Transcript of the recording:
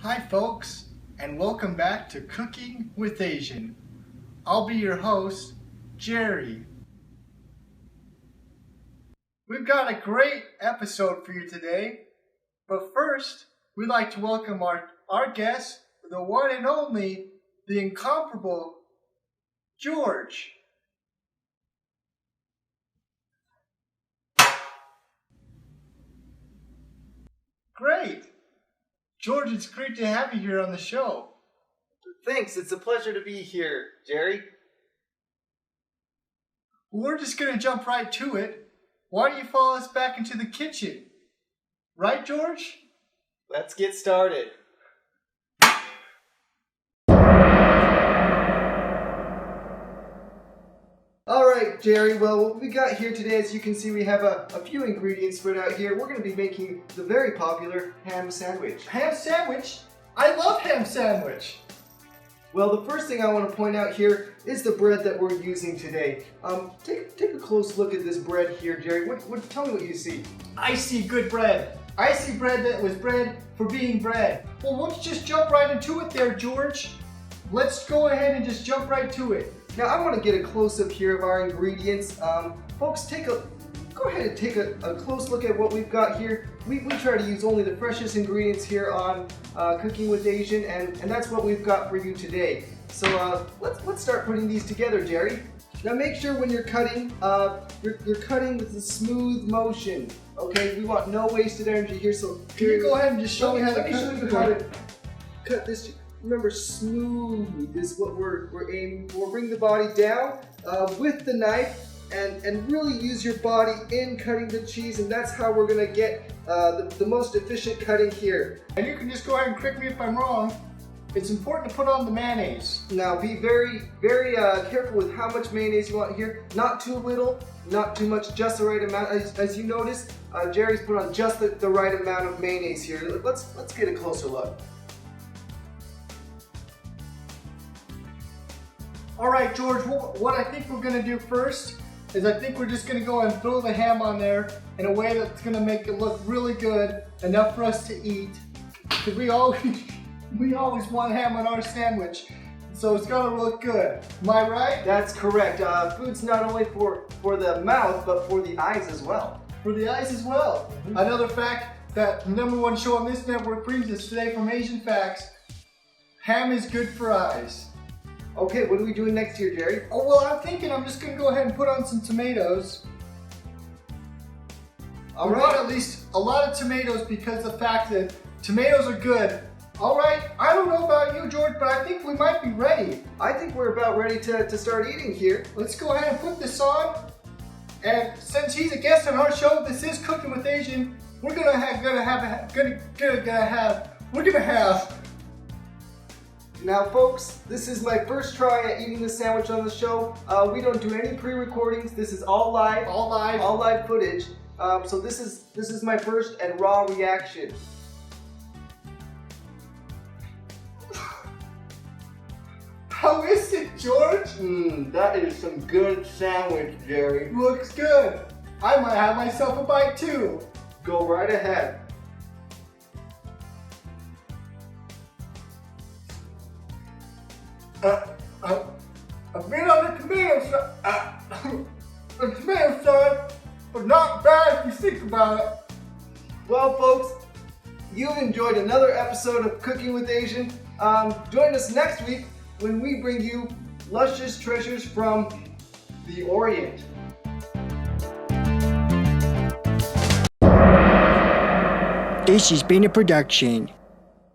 Hi folks, and welcome back to Cooking with Asian. I'll be your host, Jerry. We've got a great episode for you today, but first, we'd like to welcome our guest, the one and only, the incomparable, George. Great! George, it's great to have you here on the show. Thanks, it's a pleasure to be here, Jerry. We're just going to jump right to it. Why don't you follow us back into the kitchen? Right, George? Let's get started. Alright, Jerry, well, what we got here today, as you can see, we have a few ingredients spread out here. We're going to be making the very popular ham sandwich. Ham sandwich? I love ham sandwich. Well, the first thing I want to point out here is the bread that we're using today. Take a close look at this bread here, Jerry. Tell me what you see. I see good bread. I see bread that was bred for being bread. Well, let's just jump right into it there, George. Let's go ahead and just jump right to it. Now, I want to get a close-up here of our ingredients. Folks, go ahead and take a close look at what we've got here. We try to use only the freshest ingredients here on Cooking with Asian, and that's what we've got for you today. So let's start putting these together, Jerry. Now make sure when you're cutting, you're cutting with a smooth motion. Okay, we want no wasted energy here. So can you go ahead and just show me how to cut this? Remember, smooth is what we're aiming for. Bring the body down with the knife and really use your body in cutting the cheese, and that's how we're gonna get the most efficient cutting here. And you can just go ahead and correct me if I'm wrong. It's important to put on the mayonnaise. Now be very, very careful with how much mayonnaise you want here. Not too little, not too much, just the right amount. As you notice, Jerry's put on just the right amount of mayonnaise here. Let's get a closer look. All right, George, what I think we're gonna do first is I think we're just gonna go and throw the ham on there in a way that's gonna make it look really good, enough for us to eat. Because we always want ham on our sandwich, so it's gotta look good. Am I right? That's correct. Food's not only for the mouth, but for the eyes as well. For the eyes as well. Mm-hmm. Another fact that the #1 show on this network brings us today from Asian Facts, ham is good for eyes. Okay, what are we doing next here, Jerry? Oh, well, I'm thinking I'm just going to go ahead and put on some tomatoes. All right. At least a lot of tomatoes because of the fact that tomatoes are good. All right, I don't know about you, George, but I think we might be ready. I think we're about ready to start eating here. Let's go ahead and put this on. And since he's a guest on our show, this is Cooking with Asian, we're gonna have. Now folks, this is my first try at eating the sandwich on the show. We don't do any pre-recordings. This is all live. All live. All live footage. So this is my first and raw reaction. How is it, George? That is some good sandwich, Jerry. Looks good. I might have myself a bite too. Go right ahead. I've been on the tomato side, but not bad if you think about it. Well, folks, you've enjoyed another episode of Cooking with Asian. Join us next week when we bring you luscious treasures from the Orient. This has been a production